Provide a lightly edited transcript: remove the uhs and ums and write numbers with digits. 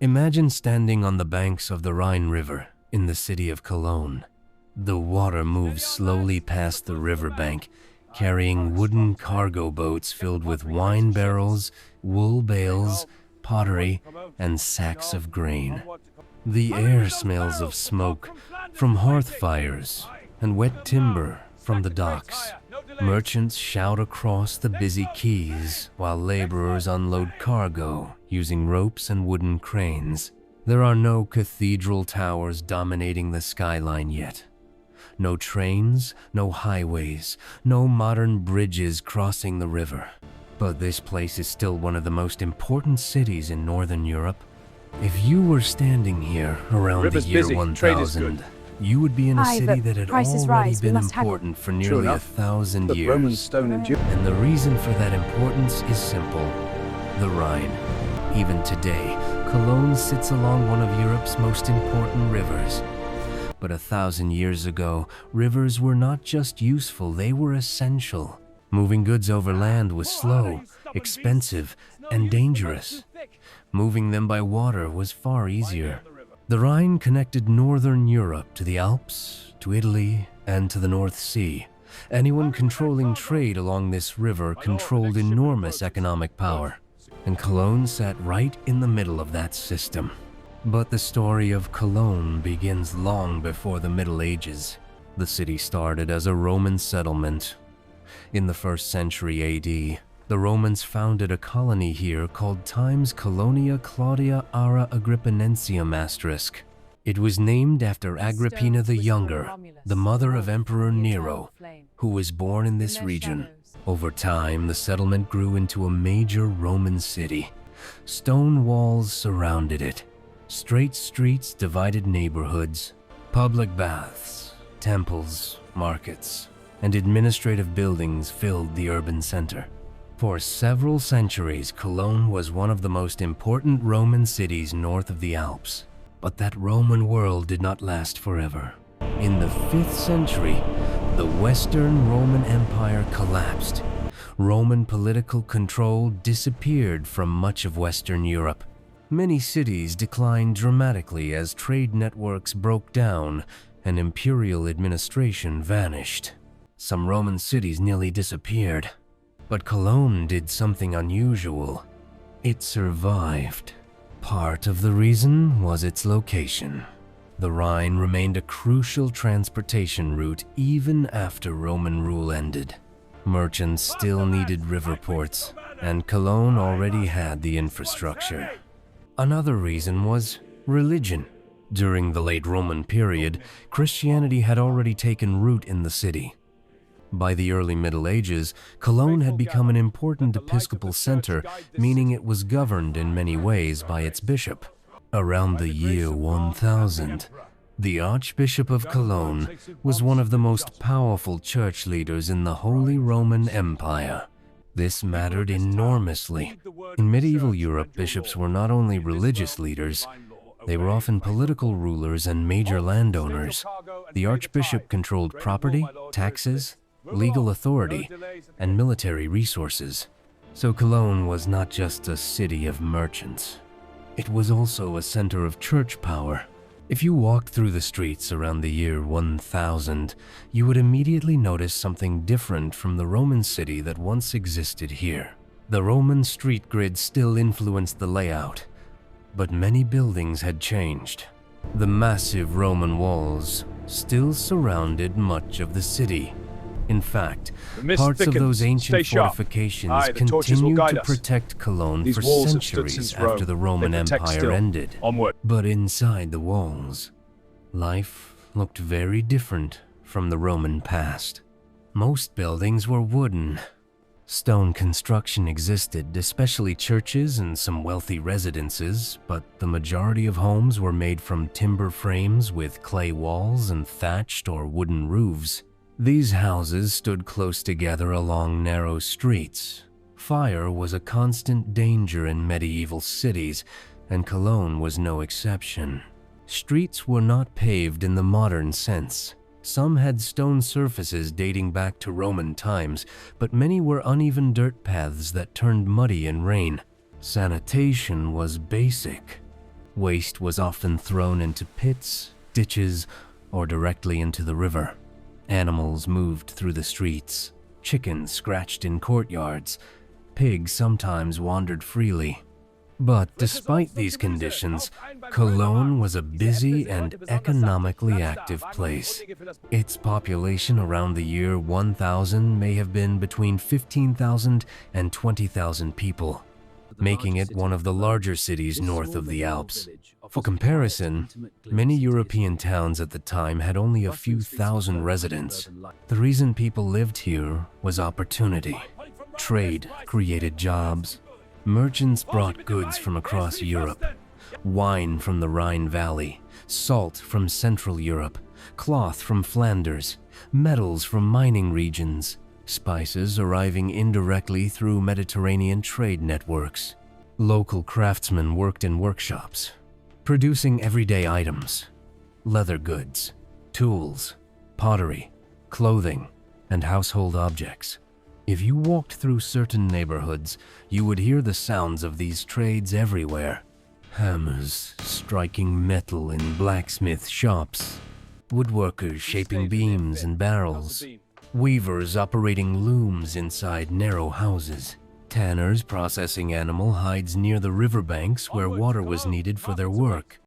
Imagine standing on the banks of the Rhine River in the city of Cologne. The water moves slowly past the riverbank, carrying wooden cargo boats filled with wine barrels, wool bales, pottery, and sacks of grain. The air smells of smoke from hearth fires and wet timber from the docks. Merchants shout across the busy quays while laborers unload cargo using ropes and wooden cranes. There are no cathedral towers dominating the skyline yet. No trains, no highways, no modern bridges crossing the river. But this place is still one of the most important cities in Northern Europe. If you were standing here around the year 1000, you would be in a city that had already been important for nearly 1,000 years. And the reason for that importance is simple: the Rhine. Even today, Cologne sits along one of Europe's most important rivers. But 1,000 years ago, rivers were not just useful, they were essential. Moving goods over land was slow, expensive, and dangerous. Moving them by water was far easier. The Rhine connected Northern Europe to the Alps, to Italy, and to the North Sea. Anyone controlling trade along this river controlled enormous economic power, and Cologne sat right in the middle of that system. But the story of Cologne begins long before the Middle Ages. The city started as a Roman settlement. In the 1st century AD, the Romans founded a colony here called Times Colonia Claudia Ara Agrippinensium *. It was named after Agrippina the Younger, the mother of Emperor Nero, who was born in this region. Over time, the settlement grew into a major Roman city. Stone walls surrounded it. Straight streets divided neighborhoods. Public baths, temples, markets, and administrative buildings filled the urban center. For several centuries, Cologne was one of the most important Roman cities north of the Alps. But that Roman world did not last forever. In the 5th century, the Western Roman Empire collapsed. Roman political control disappeared from much of Western Europe. Many cities declined dramatically as trade networks broke down and imperial administration vanished. Some Roman cities nearly disappeared. But Cologne did something unusual. It survived. Part of the reason was its location. The Rhine remained a crucial transportation route even after Roman rule ended. Merchants still needed river ports, and Cologne already had the infrastructure. Another reason was religion. During the late Roman period, Christianity had already taken root in the city. By the early Middle Ages, Cologne had become an important episcopal center, meaning it was governed in many ways by its bishop. Around the year 1000, the Archbishop of Cologne was one of the most powerful church leaders in the Holy Roman Empire. This mattered enormously. In medieval Europe, bishops were not only religious leaders, they were often political rulers and major landowners. The archbishop controlled property, taxes, legal authority, and military resources. So Cologne was not just a city of merchants. It was also a center of church power. If you walked through the streets around the year 1000, you would immediately notice something different from the Roman city that once existed here. The Roman street grid still influenced the layout, but many buildings had changed. The massive Roman walls still surrounded much of the city. In fact, parts of those ancient fortifications continued to protect Cologne for centuries after the Roman Empire ended. But inside the walls, life looked very different from the Roman past. Most buildings were wooden. Stone construction existed, especially churches and some wealthy residences, but the majority of homes were made from timber frames with clay walls and thatched or wooden roofs. These houses stood close together along narrow streets. Fire was a constant danger in medieval cities, and Cologne was no exception. Streets were not paved in the modern sense. Some had stone surfaces dating back to Roman times, but many were uneven dirt paths that turned muddy in rain. Sanitation was basic. Waste was often thrown into pits, ditches, or directly into the river. Animals moved through the streets. Chickens scratched in courtyards. Pigs sometimes wandered freely. But despite these conditions, Cologne was a busy and economically active place. Its population around the year 1000 may have been between 15,000 and 20,000 people, making it one of the larger cities north of the Alps. For comparison, many European towns at the time had only a few thousand residents. The reason people lived here was opportunity. Trade created jobs. Merchants brought goods from across Europe. Wine from the Rhine Valley, salt from Central Europe, cloth from Flanders, metals from mining regions, spices arriving indirectly through Mediterranean trade networks. Local craftsmen worked in workshops, producing everyday items, leather goods, tools, pottery, clothing, and household objects. If you walked through certain neighborhoods, you would hear the sounds of these trades everywhere. Hammers striking metal in blacksmith shops, woodworkers shaping beams and barrels, weavers operating looms inside narrow houses, tanners processing animal hides near the riverbanks where water was needed for their work.